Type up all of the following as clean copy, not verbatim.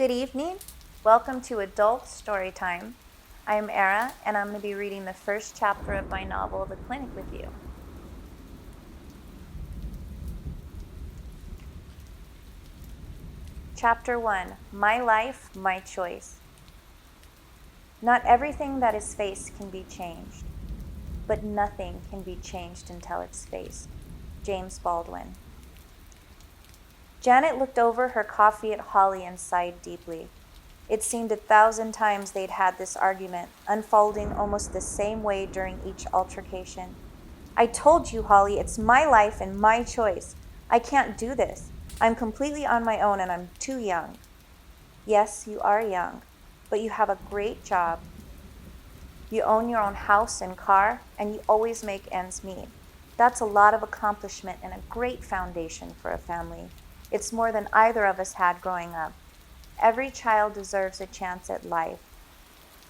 Good evening. Welcome to Adult Storytime. I am E.R.A, and I'm going to be reading the first chapter of my novel, The Clinic, with you. Chapter 1, My Life, My Choice. Not everything that is faced can be changed, but nothing can be changed until it's faced. James Baldwin. Janet looked over her coffee at Holly and sighed deeply. It seemed 1,000 times they'd had this argument, unfolding almost the same way during each altercation. I told you, Holly, it's my life and my choice. I can't do this. I'm completely on my own and I'm too young. Yes, you are young, but you have a great job. You own your own house and car, and you always make ends meet. That's a lot of accomplishment and a great foundation for a family. It's more than either of us had growing up. Every child deserves a chance at life.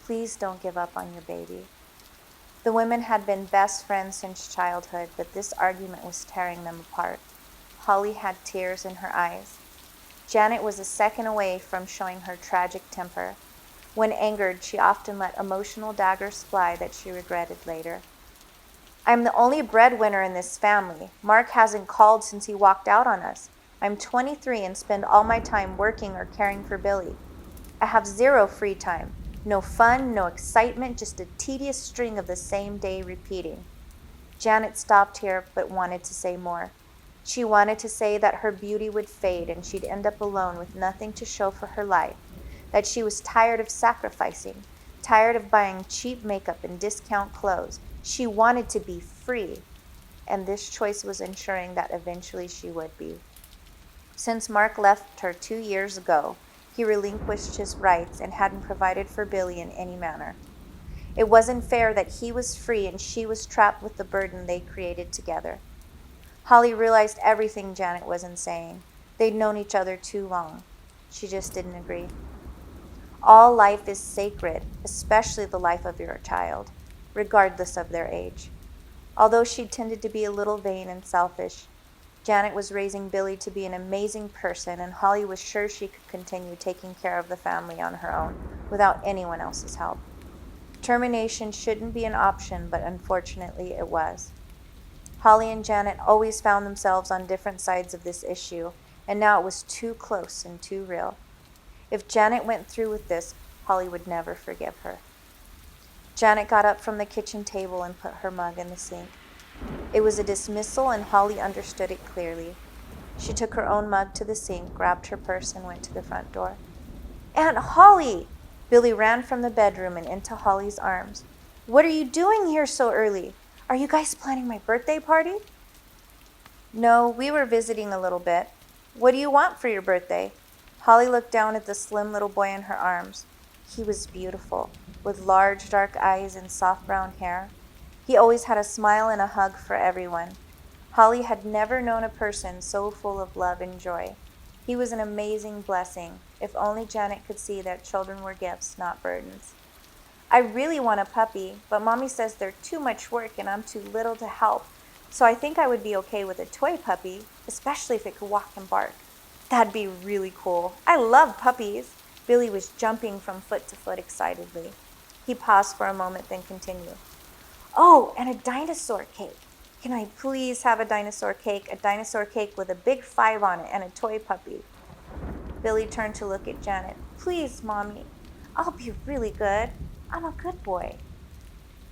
Please don't give up on your baby. The women had been best friends since childhood, but this argument was tearing them apart. Holly had tears in her eyes. Janet was a second away from showing her tragic temper. When angered, she often let emotional daggers fly that she regretted later. I'm the only breadwinner in this family. Mark hasn't called since he walked out on us. I'm 23 and spend all my time working or caring for Billy. I have 0 free time. No fun, no excitement, just a tedious string of the same day repeating. Janet stopped here but wanted to say more. She wanted to say that her beauty would fade and she'd end up alone with nothing to show for her life, that she was tired of sacrificing, tired of buying cheap makeup and discount clothes. She wanted to be free, and this choice was ensuring that eventually she would be. Since Mark left her 2 years ago, he relinquished his rights and hadn't provided for Billy in any manner. It wasn't fair that he was free and she was trapped with the burden they created together. Holly realized everything Janet wasn't saying. They'd known each other too long. She just didn't agree. All life is sacred, especially the life of your child, regardless of their age. Although she tended to be a little vain and selfish, Janet was raising Billy to be an amazing person, and Holly was sure she could continue taking care of the family on her own without anyone else's help. Termination shouldn't be an option, but unfortunately it was. Holly and Janet always found themselves on different sides of this issue, and now it was too close and too real. If Janet went through with this, Holly would never forgive her. Janet got up from the kitchen table and put her mug in the sink. It was a dismissal, and Holly understood it clearly. She took her own mug to the sink, grabbed her purse, and went to the front door. Aunt Holly! Billy ran from the bedroom and into Holly's arms. What are you doing here so early? Are you guys planning my birthday party? No, we were visiting a little bit. What do you want for your birthday? Holly looked down at the slim little boy in her arms. He was beautiful, with large dark eyes and soft brown hair. He always had a smile and a hug for everyone. Holly had never known a person so full of love and joy. He was an amazing blessing. If only Janet could see that children were gifts, not burdens. I really want a puppy, but Mommy says they're too much work and I'm too little to help. So I think I would be okay with a toy puppy, especially if it could walk and bark. That'd be really cool. I love puppies. Billy was jumping from foot to foot excitedly. He paused for a moment, then continued. Oh, and a dinosaur cake. Can I please have a dinosaur cake with a big 5 on it and a toy puppy? Billy turned to look at Janet. Please, Mommy. I'll be really good. I'm a good boy.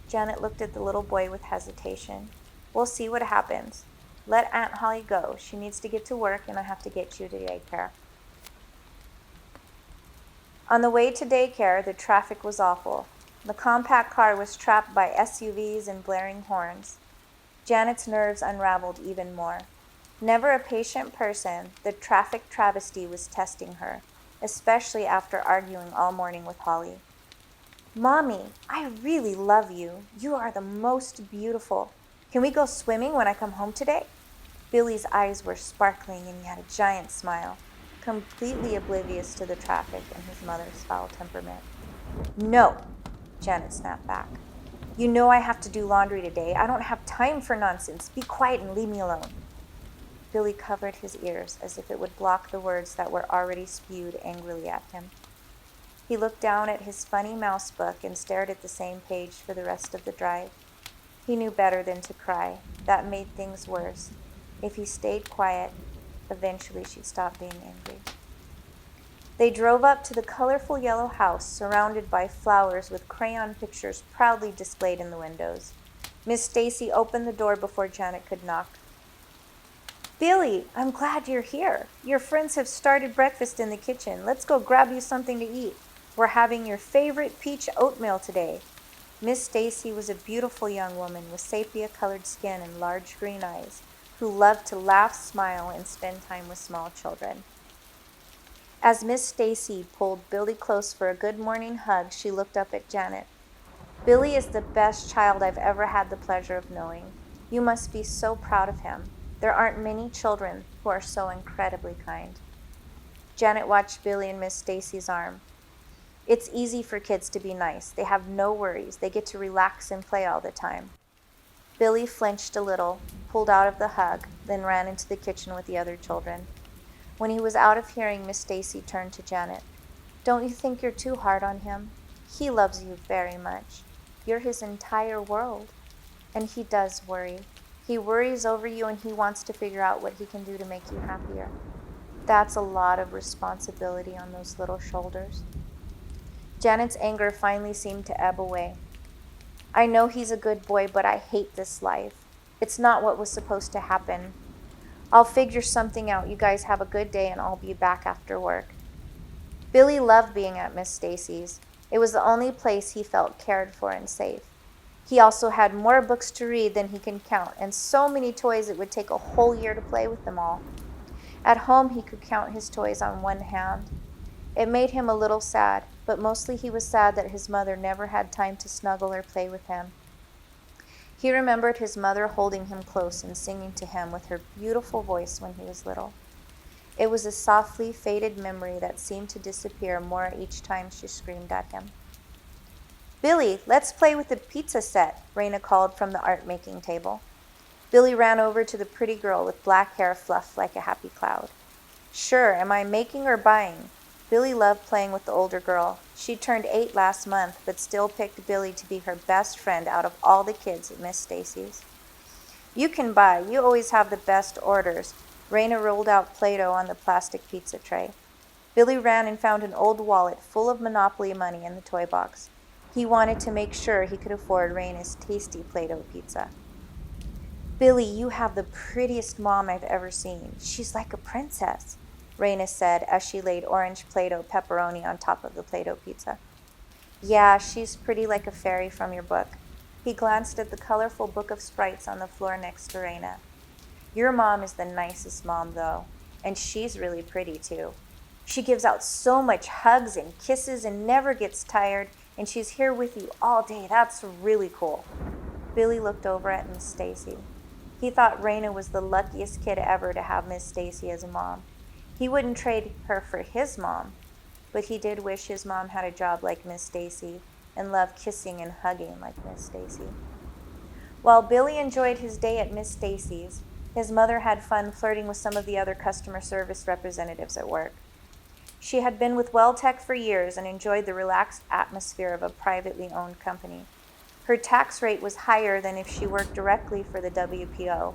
Janet looked at the little boy with hesitation. We'll see what happens. Let Aunt Holly go. She needs to get to work and I have to get you to daycare. On the way to daycare, the traffic was awful. The compact car was trapped by SUVs and blaring horns. Janet's nerves unraveled even more. Never a patient person, the traffic travesty was testing her, especially after arguing all morning with Holly. Mommy, I really love you. You are the most beautiful. Can we go swimming when I come home today? Billy's eyes were sparkling and he had a giant smile, completely oblivious to the traffic and his mother's foul temperament. No, Janet snapped back. You know I have to do laundry today. I don't have time for nonsense. Be quiet and leave me alone. Billy covered his ears as if it would block the words that were already spewed angrily at him. He looked down at his funny mouse book and stared at the same page for the rest of the drive. He knew better than to cry. That made things worse. If he stayed quiet, eventually she'd stop being angry. They drove up to the colorful yellow house surrounded by flowers with crayon pictures proudly displayed in the windows. Miss Stacy opened the door before Janet could knock. "Billy, I'm glad you're here. Your friends have started breakfast in the kitchen. Let's go grab you something to eat. We're having your favorite peach oatmeal today." Miss Stacy was a beautiful young woman with sepia-colored skin and large green eyes, who loved to laugh, smile, and spend time with small children. As Miss Stacy pulled Billy close for a good morning hug, she looked up at Janet. "Billy is the best child I've ever had the pleasure of knowing. You must be so proud of him. There aren't many children who are so incredibly kind." Janet watched Billy in Miss Stacy's arm. "It's easy for kids to be nice. They have no worries. They get to relax and play all the time." Billy flinched a little, pulled out of the hug, then ran into the kitchen with the other children. When he was out of hearing, Miss Stacy turned to Janet. "Don't you think you're too hard on him? He loves you very much. You're his entire world. And he does worry. He worries over you and he wants to figure out what he can do to make you happier. That's a lot of responsibility on those little shoulders." Janet's anger finally seemed to ebb away. "I know he's a good boy, but I hate this life. It's not what was supposed to happen. I'll figure something out. You guys have a good day and I'll be back after work." Billy loved being at Miss Stacy's. It was the only place he felt cared for and safe. He also had more books to read than he can count, and so many toys it would take a whole year to play with them all. At home he could count his toys on one hand. It made him a little sad, but mostly he was sad that his mother never had time to snuggle or play with him. He remembered his mother holding him close and singing to him with her beautiful voice when he was little. It was a softly faded memory that seemed to disappear more each time she screamed at him. "Billy, let's play with the pizza set," Raina called from the art-making table. Billy ran over to the pretty girl with black hair fluffed like a happy cloud. "Sure, am I making or buying?" Billy loved playing with the older girl. She turned 8 last month, but still picked Billy to be her best friend out of all the kids at Miss Stacy's. "You can buy. You always have the best orders." Raina rolled out Play-Doh on the plastic pizza tray. Billy ran and found an old wallet full of Monopoly money in the toy box. He wanted to make sure he could afford Raina's tasty Play-Doh pizza. "Billy, you have the prettiest mom I've ever seen. She's like a princess," Raina said as she laid orange Play-Doh pepperoni on top of the Play-Doh pizza. "Yeah, she's pretty like a fairy from your book." He glanced at the colorful book of sprites on the floor next to Raina. "Your mom is the nicest mom, though, and she's really pretty, too. She gives out so much hugs and kisses and never gets tired, and she's here with you all day. That's really cool." Billy looked over at Miss Stacy. He thought Raina was the luckiest kid ever to have Miss Stacy as a mom. He wouldn't trade her for his mom, but he did wish his mom had a job like Miss Stacy and loved kissing and hugging like Miss Stacy. While Billy enjoyed his day at Miss Stacy's, his mother had fun flirting with some of the other customer service representatives at work. She had been with WellTech for years and enjoyed the relaxed atmosphere of a privately owned company. Her tax rate was higher than if she worked directly for the WPO,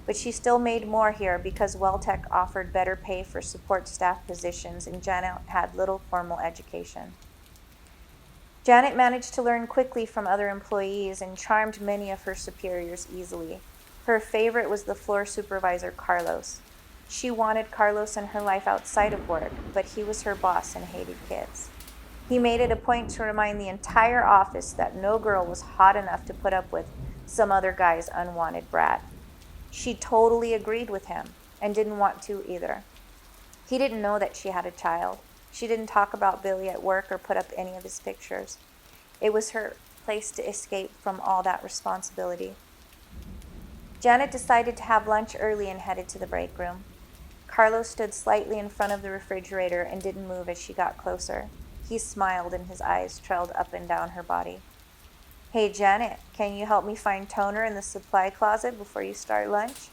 but she still made more here because WellTech offered better pay for support staff positions and Janet had little formal education. Janet managed to learn quickly from other employees and charmed many of her superiors easily. Her favorite was the floor supervisor, Carlos. She wanted Carlos in her life outside of work, but he was her boss and hated kids. He made it a point to remind the entire office that no girl was hot enough to put up with some other guy's unwanted brat. She totally agreed with him and didn't want to either. He didn't know that she had a child. She didn't talk about Billy at work or put up any of his pictures. It was her place to escape from all that responsibility. Janet decided to have lunch early and headed to the break room. Carlos stood slightly in front of the refrigerator and didn't move as she got closer. He smiled and his eyes trailed up and down her body. "Hey, Janet, can you help me find toner in the supply closet before you start lunch?"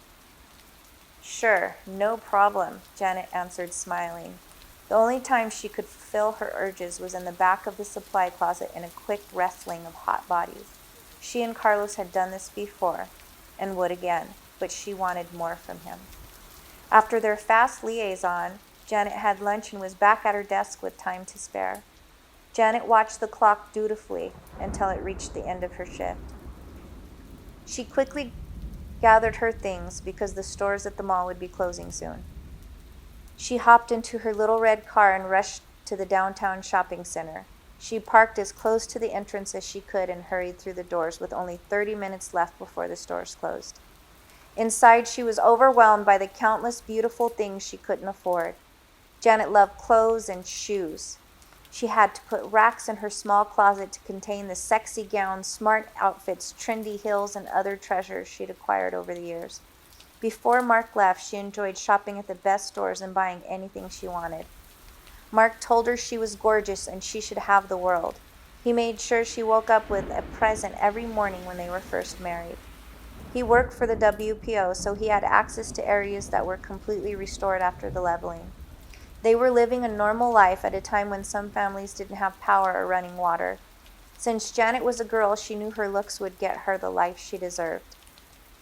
Sure, no problem, Janet answered, smiling. The only time she could fulfill her urges was in the back of the supply closet in a quick wrestling of hot bodies. She and Carlos had done this before, and would again, but she wanted more from him. After their fast liaison, Janet had lunch and was back at her desk with time to spare. Janet watched the clock dutifully until it reached the end of her shift. She quickly gathered her things because the stores at the mall would be closing soon. She hopped into her little red car and rushed to the downtown shopping center. She parked as close to the entrance as she could and hurried through the doors with only 30 minutes left before the stores closed. Inside, she was overwhelmed by the countless beautiful things she couldn't afford. Janet loved clothes and shoes. She had to put racks in her small closet to contain the sexy gowns, smart outfits, trendy heels, and other treasures she'd acquired over the years. Before Mark left, she enjoyed shopping at the best stores and buying anything she wanted. Mark told her she was gorgeous and she should have the world. He made sure she woke up with a present every morning when they were first married. He worked for the WPO, so he had access to areas that were completely restored after the leveling. They were living a normal life at a time when some families didn't have power or running water. Since Janet was a girl, she knew her looks would get her the life she deserved.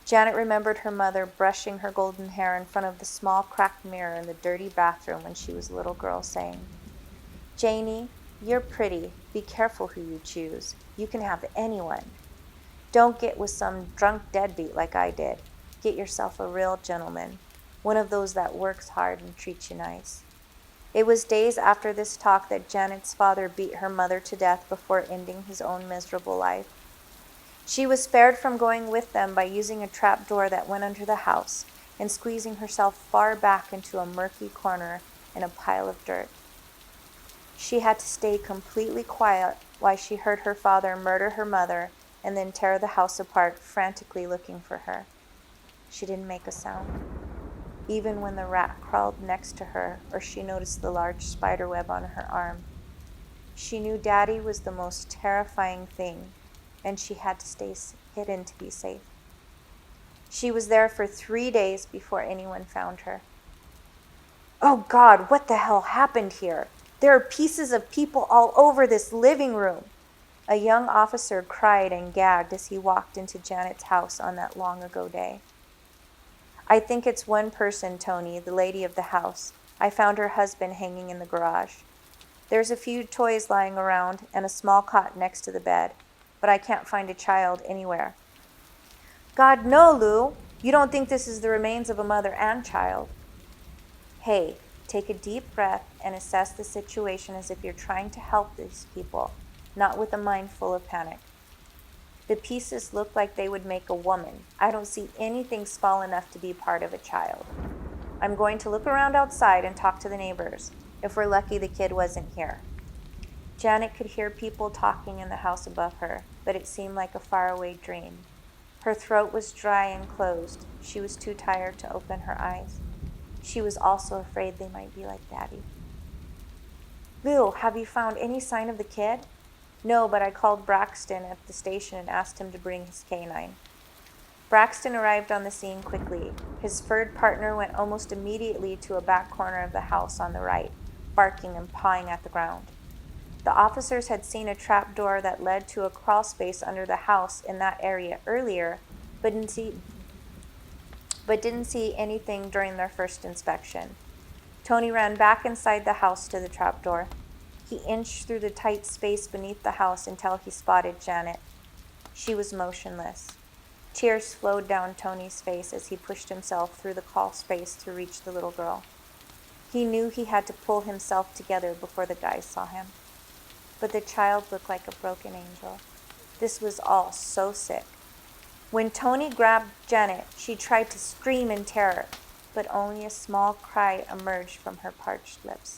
Janet remembered her mother brushing her golden hair in front of the small cracked mirror in the dirty bathroom when she was a little girl, saying, "Janie, you're pretty. Be careful who you choose. You can have anyone. Don't get with some drunk deadbeat like I did. Get yourself a real gentleman, one of those that works hard and treats you nice." It was days after this talk that Janet's father beat her mother to death before ending his own miserable life. She was spared from going with them by using a trap door that went under the house and squeezing herself far back into a murky corner in a pile of dirt. She had to stay completely quiet while she heard her father murder her mother and then tear the house apart, frantically looking for her. She didn't make a sound, even when the rat crawled next to her or she noticed the large spider web on her arm. She knew Daddy was the most terrifying thing, and she had to stay hidden to be safe. She was there for 3 days before anyone found her. "Oh God, what the hell happened here? There are pieces of people all over this living room." A young officer cried and gagged as he walked into Janet's house on that long ago day. "I think it's one person, Tony, the lady of the house. I found her husband hanging in the garage. There's a few toys lying around and a small cot next to the bed, but I can't find a child anywhere." "God, no, Lou. You don't think this is the remains of a mother and child?" "Hey, take a deep breath and assess the situation as if you're trying to help these people, not with a mind full of panic. The pieces look like they would make a woman. I don't see anything small enough to be part of a child. I'm going to look around outside and talk to the neighbors. If we're lucky, the kid wasn't here." Janet could hear people talking in the house above her, but it seemed like a faraway dream. Her throat was dry and closed. She was too tired to open her eyes. She was also afraid they might be like Daddy. "Lou, have you found any sign of the kid?" "No, but I called Braxton at the station and asked him to bring his canine." Braxton arrived on the scene quickly. His furred partner went almost immediately to a back corner of the house on the right, barking and pawing at the ground. The officers had seen a trap door that led to a crawl space under the house in that area earlier, but didn't see anything during their first inspection. Tony ran back inside the house to the trap door. He inched through the tight space beneath the house until he spotted Janet. She was motionless. Tears flowed down Tony's face as he pushed himself through the crawl space to reach the little girl. He knew he had to pull himself together before the guys saw him. But the child looked like a broken angel. This was all so sick. When Tony grabbed Janet, she tried to scream in terror, but only a small cry emerged from her parched lips.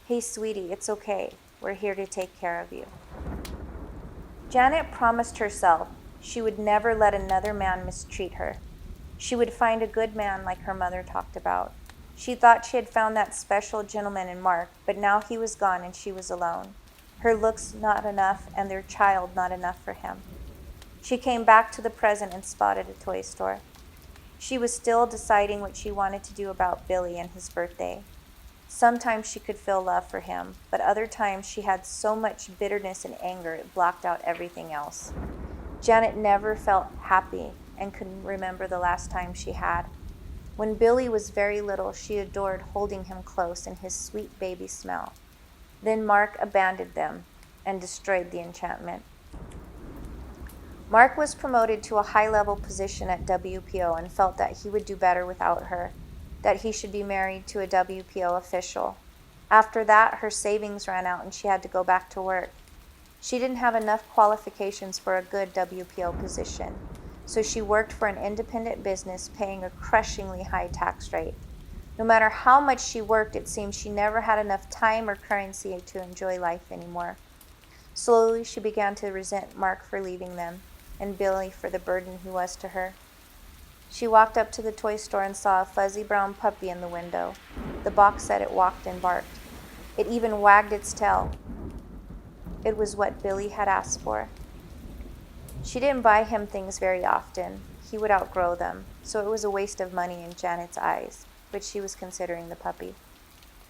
"Hey, sweetie, it's okay. We're here to take care of you." Janet promised herself she would never let another man mistreat her. She would find a good man like her mother talked about. She thought she had found that special gentleman in Mark, but now he was gone and she was alone. Her looks not enough and their child not enough for him. She came back to the present and spotted a toy store. She was still deciding what she wanted to do about Billy and his birthday. Sometimes she could feel love for him, but other times she had so much bitterness and anger it blocked out everything else. Janet never felt happy and couldn't remember the last time she had. When Billy was very little, she adored holding him close and his sweet baby smell. Then Mark abandoned them and destroyed the enchantment. Mark was promoted to a high-level position at WPO and felt that he would do better without her, that he should be married to a WPO official. After that, her savings ran out and she had to go back to work. She didn't have enough qualifications for a good WPO position, so she worked for an independent business paying a crushingly high tax rate. No matter how much she worked, it seemed she never had enough time or currency to enjoy life anymore. Slowly, she began to resent Mark for leaving them, and Billy for the burden he was to her. She walked up to the toy store and saw a fuzzy brown puppy in the window. The box said it walked and barked. It even wagged its tail. It was what Billy had asked for. She didn't buy him things very often. He would outgrow them, so it was a waste of money in Janet's eyes, but she was considering the puppy.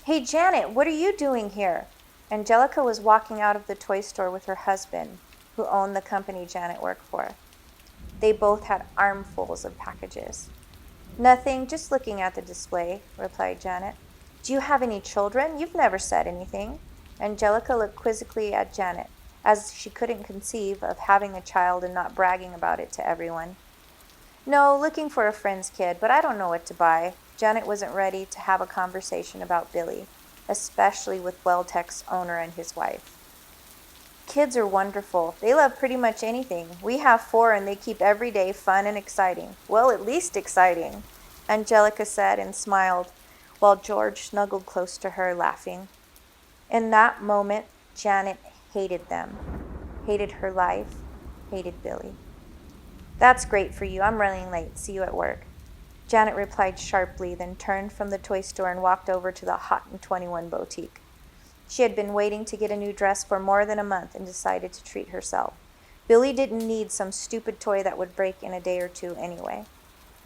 "Hey, Janet, what are you doing here?" Angelica was walking out of the toy store with her husband, who owned the company Janet worked for. They both had armfuls of packages. "Nothing, just looking at the display," replied Janet. "Do you have any children? You've never said anything." Angelica looked quizzically at Janet, as she couldn't conceive of having a child and not bragging about it to everyone. "No, looking for a friend's kid, but I don't know what to buy." Janet wasn't ready to have a conversation about Billy, especially with Welltech's owner and his wife. "Kids are wonderful. They love pretty much anything. We have 4 and they keep every day fun and exciting. Well, at least exciting," Angelica said and smiled, while George snuggled close to her, laughing. In that moment, Janet hated them, hated her life, hated Billy. "That's great for you. I'm running late. See you at work." Janet replied sharply, then turned from the toy store and walked over to the Hot and 21 boutique. She had been waiting to get a new dress for more than a month and decided to treat herself. Billy didn't need some stupid toy that would break in a day or two anyway.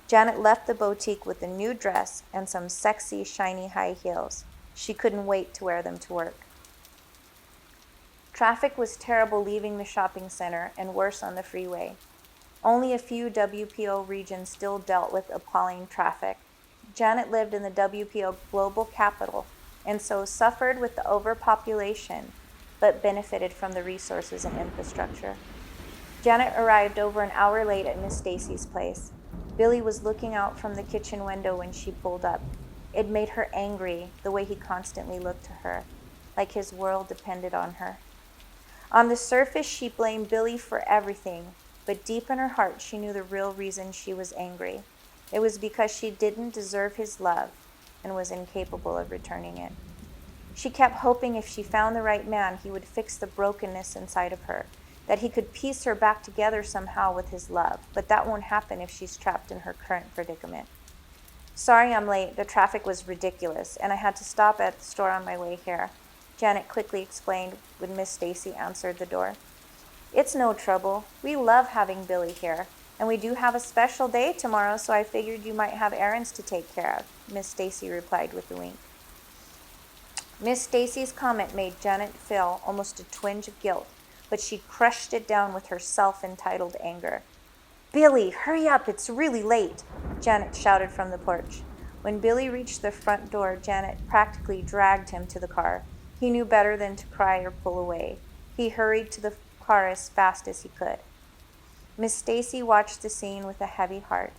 Janet left the boutique with a new dress and some sexy, shiny high heels. She couldn't wait to wear them to work. Traffic was terrible leaving the shopping center and worse on the freeway. Only a few WPO regions still dealt with appalling traffic. Janet lived in the WPO global capital and so suffered with the overpopulation, but benefited from the resources and infrastructure. Janet arrived over an hour late at Miss Stacy's place. Billy was looking out from the kitchen window when she pulled up. It made her angry, the way he constantly looked to her, like his world depended on her. On the surface, she blamed Billy for everything, but deep in her heart, she knew the real reason she was angry. It was because she didn't deserve his love and was incapable of returning it. She kept hoping if she found the right man, he would fix the brokenness inside of her, that he could piece her back together somehow with his love, but that won't happen if she's trapped in her current predicament. "Sorry I'm late. The traffic was ridiculous, and I had to stop at the store on my way here," Janet quickly explained when Miss Stacy answered the door. "It's no trouble. We love having Billy here, and we do have a special day tomorrow, so I figured you might have errands to take care of," Miss Stacy replied with a wink. Miss Stacy's comment made Janet feel almost a twinge of guilt, but she crushed it down with her self-entitled anger. "Billy, hurry up, it's really late," Janet shouted from the porch. When Billy reached the front door, Janet practically dragged him to the car. He knew better than to cry or pull away. He hurried to the car as fast as he could. Miss Stacy watched the scene with a heavy heart.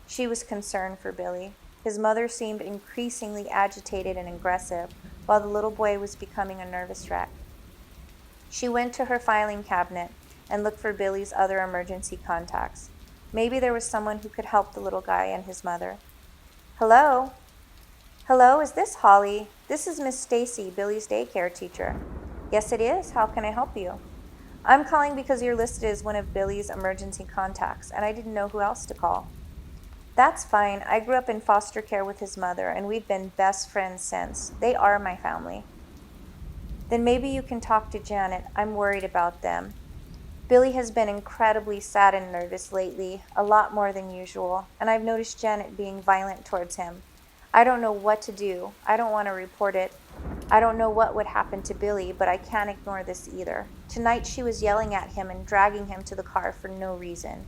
She was concerned for Billy. His mother seemed increasingly agitated and aggressive, while the little boy was becoming a nervous wreck. She went to her filing cabinet and looked for Billy's other emergency contacts. Maybe there was someone who could help the little guy and his mother. "Hello? Hello, is this Holly? This is Miss Stacy, Billy's daycare teacher." "Yes, it is. How can I help you?" "I'm calling because you're listed as one of Billy's emergency contacts, and I didn't know who else to call." "That's fine. I grew up in foster care with his mother, and we've been best friends since. They are my family." "Then maybe you can talk to Janet. I'm worried about them." Billy has been incredibly sad and nervous lately, a lot more than usual, and I've noticed Janet being violent towards him. I don't know what to do. I don't want to report it. I don't know what would happen to Billy, but I can't ignore this either. Tonight she was yelling at him and dragging him to the car for no reason.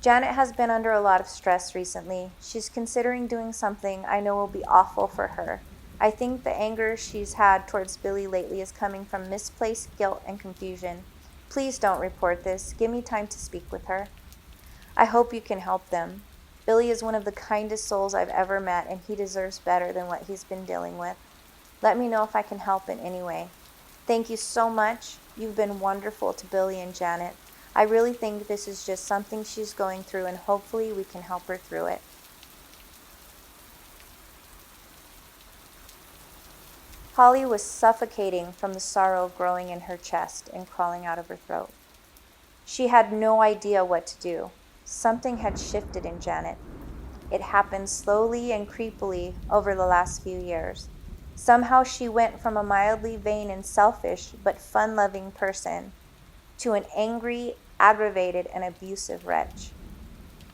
Janet has been under a lot of stress recently. She's considering doing something I know will be awful for her. I think the anger she's had towards Billy lately is coming from misplaced guilt and confusion. Please don't report this. Give me time to speak with her. I hope you can help them. Billy is one of the kindest souls I've ever met, and he deserves better than what he's been dealing with. Let me know if I can help in any way. Thank you so much. You've been wonderful to Billy and Janet. I really think this is just something she's going through, and hopefully we can help her through it. Holly was suffocating from the sorrow growing in her chest and crawling out of her throat. She had no idea what to do. Something had shifted in Janet. It happened slowly and creepily over the last few years. Somehow she went from a mildly vain and selfish but fun-loving person to an angry, aggravated, and abusive wretch.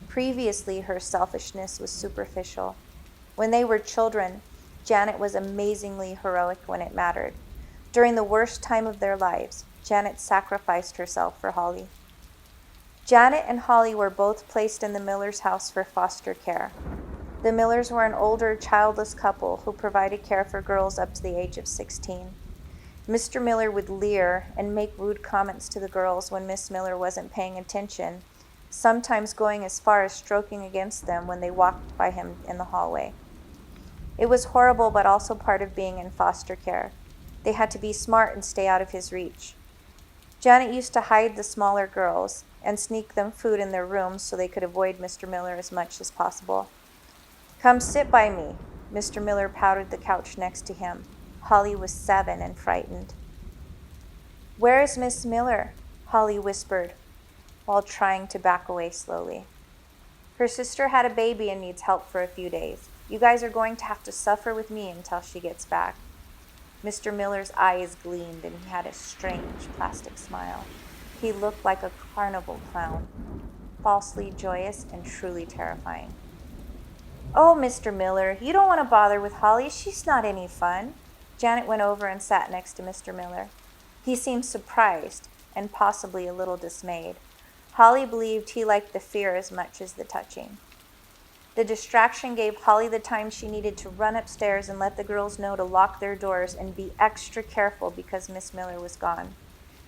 Previously, her selfishness was superficial. When they were children, Janet was amazingly heroic when it mattered. During the worst time of their lives, Janet sacrificed herself for Holly. Janet and Holly were both placed in the Millers' house for foster care. The Millers were an older, childless couple who provided care for girls up to the age of 16. Mr. Miller would leer and make rude comments to the girls when Miss Miller wasn't paying attention, sometimes going as far as stroking against them when they walked by him in the hallway. It was horrible, but also part of being in foster care. They had to be smart and stay out of his reach. Janet used to hide the smaller girls and sneak them food in their rooms so they could avoid Mr. Miller as much as possible. "Come sit by me." Mr. Miller powdered the couch next to him. Holly was 7 and frightened. "Where is Miss Miller?" Holly whispered while trying to back away slowly. "Her sister had a baby and needs help for a few days. You guys are going to have to suffer with me until she gets back." Mr. Miller's eyes gleamed and he had a strange plastic smile. He looked like a carnival clown, falsely joyous and truly terrifying. "Oh, Mr. Miller, you don't want to bother with Holly. She's not any fun." Janet went over and sat next to Mr. Miller. He seemed surprised and possibly a little dismayed. Holly believed he liked the fear as much as the touching. The distraction gave Holly the time she needed to run upstairs and let the girls know to lock their doors and be extra careful because Miss Miller was gone.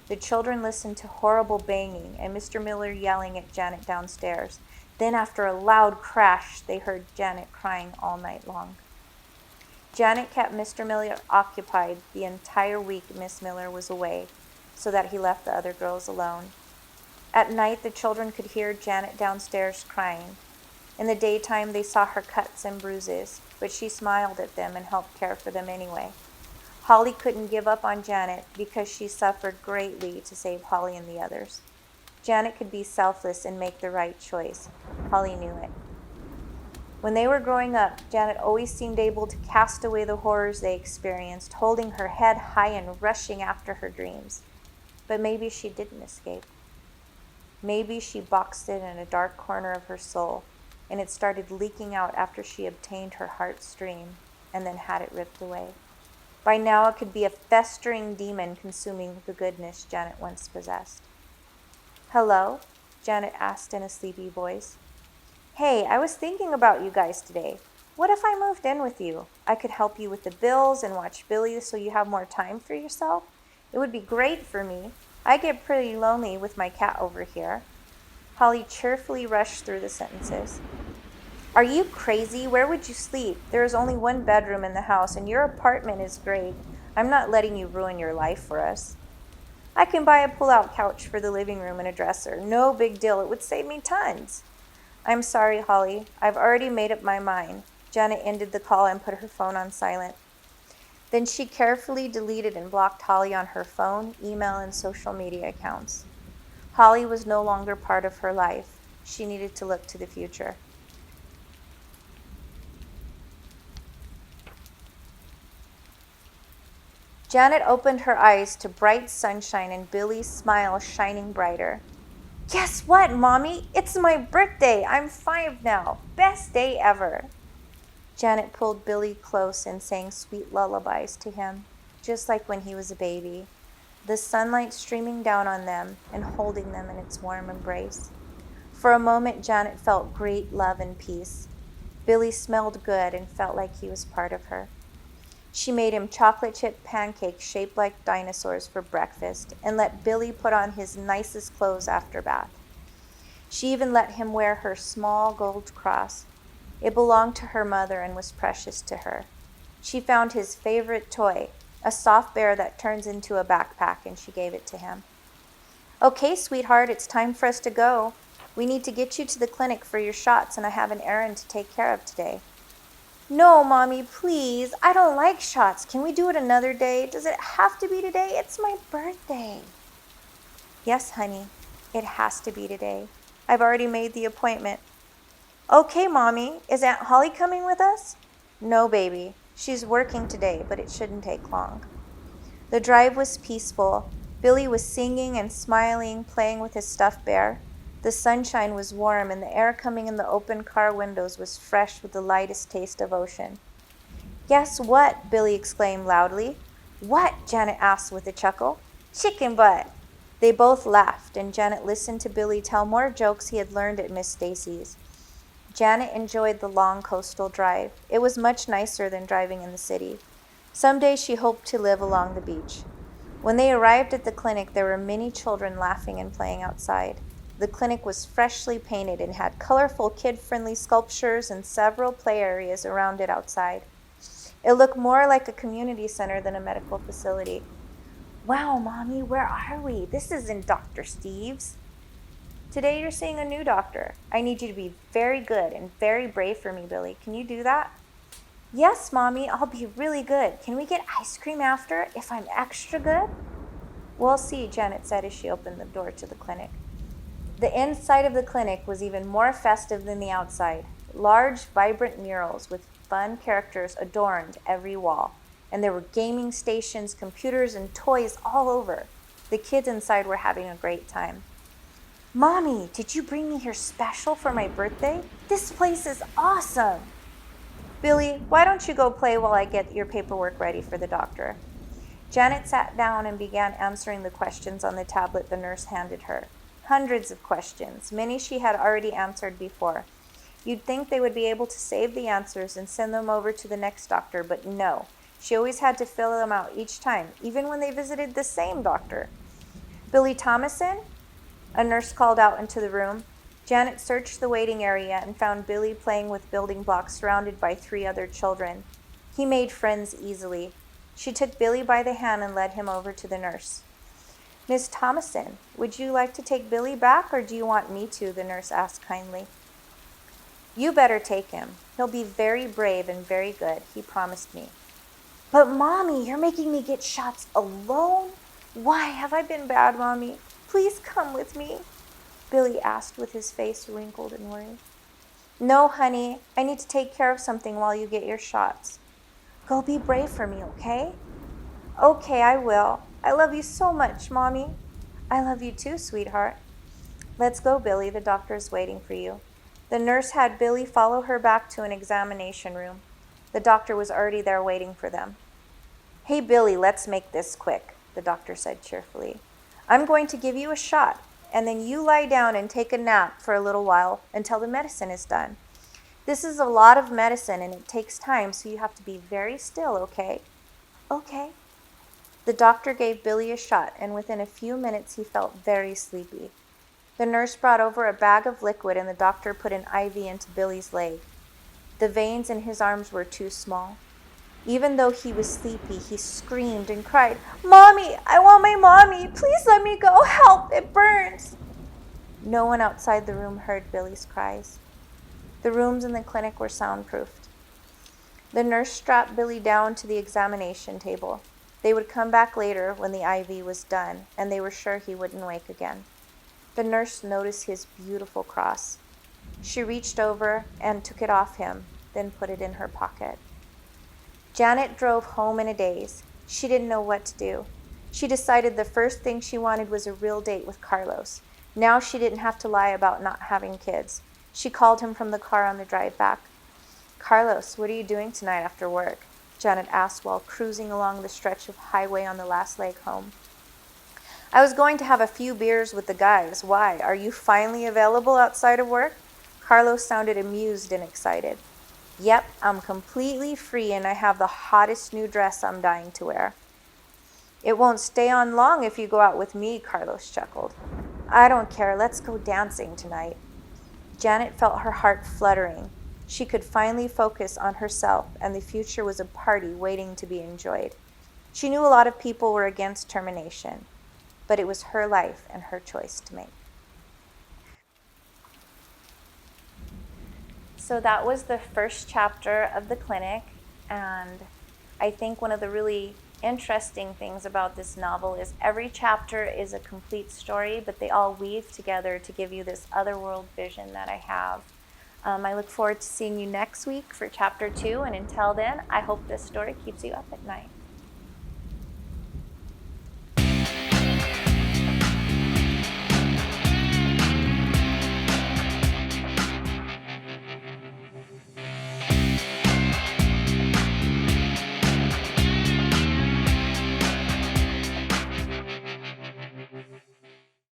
The children listened to horrible banging and Mr. Miller yelling at Janet downstairs. Then after a loud crash, they heard Janet crying all night long. Janet kept Mr. Miller occupied the entire week Miss Miller was away, so that he left the other girls alone. At night, the children could hear Janet downstairs crying. In the daytime, they saw her cuts and bruises, but she smiled at them and helped care for them anyway. Holly couldn't give up on Janet because she suffered greatly to save Holly and the others. Janet could be selfless and make the right choice. Holly knew it. When they were growing up, Janet always seemed able to cast away the horrors they experienced, holding her head high and rushing after her dreams. But maybe she didn't escape. Maybe she boxed it in a dark corner of her soul, and it started leaking out after she obtained her heart's dream and then had it ripped away. By now it could be a festering demon consuming the goodness Janet once possessed. "Hello?" Janet asked in a sleepy voice. "Hey, I was thinking about you guys today. What if I moved in with you? I could help you with the bills and watch Billy so you have more time for yourself. It would be great for me. I get pretty lonely with my cat over here." Holly cheerfully rushed through the sentences. "Are you crazy? Where would you sleep? There is only one bedroom in the house, and your apartment is great. I'm not letting you ruin your life for us." "I can buy a pull-out couch for the living room and a dresser. No big deal. It would save me tons." "I'm sorry, Holly. I've already made up my mind." Janet ended the call and put her phone on silent. Then she carefully deleted and blocked Holly on her phone, email, and social media accounts. Holly was no longer part of her life. She needed to look to the future. Janet opened her eyes to bright sunshine and Billy's smile shining brighter. Guess what, Mommy? It's my birthday. I'm 5 now. Best day ever. Janet pulled Billy close and sang sweet lullabies to him, just like when he was a baby, the sunlight streaming down on them and holding them in its warm embrace. For a moment, Janet felt great love and peace. Billy smelled good and felt like he was part of her. She made him chocolate chip pancakes shaped like dinosaurs for breakfast and let Billy put on his nicest clothes after bath. She even let him wear her small gold cross. It belonged to her mother and was precious to her. She found his favorite toy, a soft bear that turns into a backpack, and she gave it to him. Okay, sweetheart, it's time for us to go. We need to get you to the clinic for your shots, and I have an errand to take care of today. No, Mommy, please. I don't like shots. Can we do it another day? Does it have to be today? It's my birthday. Yes, honey, it has to be today. I've already made the appointment. Okay, Mommy, is Aunt Holly coming with us? No, baby. She's working today, but it shouldn't take long. The drive was peaceful. Billy was singing and smiling, playing with his stuffed bear. The sunshine was warm, and the air coming in the open car windows was fresh with the lightest taste of ocean. Guess what? Billy exclaimed loudly. What? Janet asked with a chuckle. Chicken butt. They both laughed, and Janet listened to Billy tell more jokes he had learned at Miss Stacy's. Janet enjoyed the long coastal drive. It was much nicer than driving in the city. Someday she hoped to live along the beach. When they arrived at the clinic, there were many children laughing and playing outside. The clinic was freshly painted and had colorful kid-friendly sculptures and several play areas around it outside. It looked more like a community center than a medical facility. Wow, Mommy, where are we? This isn't Dr. Steve's. Today you're seeing a new doctor. I need you to be very good and very brave for me, Billy. Can you do that? Yes, Mommy, I'll be really good. Can we get ice cream after if I'm extra good? We'll see, Janet said as she opened the door to the clinic. The inside of the clinic was even more festive than the outside. Large, vibrant murals with fun characters adorned every wall, and there were gaming stations, computers, and toys all over. The kids inside were having a great time. Mommy, did you bring me here special for my birthday? This place is awesome. Billy, why don't you go play while I get your paperwork ready for the doctor? Janet sat down and began answering the questions on the tablet the nurse handed her. Hundreds of questions, many she had already answered before. You'd think they would be able to save the answers and send them over to the next doctor, but no. She always had to fill them out each time, even when they visited the same doctor. Billy Thomason? A nurse called out into the room. Janet searched the waiting area and found Billy playing with building blocks surrounded by 3 other children. He made friends easily. She took Billy by the hand and led him over to the nurse. Miss Thomason, would you like to take Billy back, or do you want me to? The nurse asked kindly. You better take him. He'll be very brave and very good, he promised me. But Mommy, you're making me get shots alone? Why, have I been bad, Mommy? Please come with me, Billy asked with his face wrinkled in worry. No, honey, I need to take care of something while you get your shots. Go be brave for me, okay? Okay, I will. I love you so much, Mommy. I love you too, sweetheart. Let's go, Billy. The doctor's waiting for you. The nurse had Billy follow her back to an examination room. The doctor was already there waiting for them. Hey, Billy, let's make this quick, the doctor said cheerfully. I'm going to give you a shot, and then you lie down and take a nap for a little while until the medicine is done. This is a lot of medicine, and it takes time, so you have to be very still, okay? Okay. The doctor gave Billy a shot, and within a few minutes he felt very sleepy. The nurse brought over a bag of liquid, and the doctor put an IV into Billy's leg. The veins in his arms were too small. Even though he was sleepy, he screamed and cried, Mommy, I want my mommy. Please let me go. Help, it burns. No one outside the room heard Billy's cries. The rooms in the clinic were soundproofed. The nurse strapped Billy down to the examination table. They would come back later when the IV was done, and they were sure he wouldn't wake again. The nurse noticed his beautiful cross. She reached over and took it off him, then put it in her pocket. Janet drove home in a daze. She didn't know what to do. She decided the first thing she wanted was a real date with Carlos. Now she didn't have to lie about not having kids. She called him from the car on the drive back. "Carlos, what are you doing tonight after work?" Janet asked while cruising along the stretch of highway on the last leg home. "I was going to have a few beers with the guys. Why? Are you finally available outside of work?" Carlos sounded amused and excited. "Yep, I'm completely free and I have the hottest new dress I'm dying to wear." "It won't stay on long if you go out with me," Carlos chuckled. "I don't care. Let's go dancing tonight." Janet felt her heart fluttering. She could finally focus on herself, and the future was a party waiting to be enjoyed. She knew a lot of people were against termination, but it was her life and her choice to make. So that was the first chapter of The Clinic, and I think one of the really interesting things about this novel is every chapter is a complete story, but they all weave together to give you this otherworld vision that I have. I look forward to seeing you next week for chapter 2, and until then, I hope this story keeps you up at night.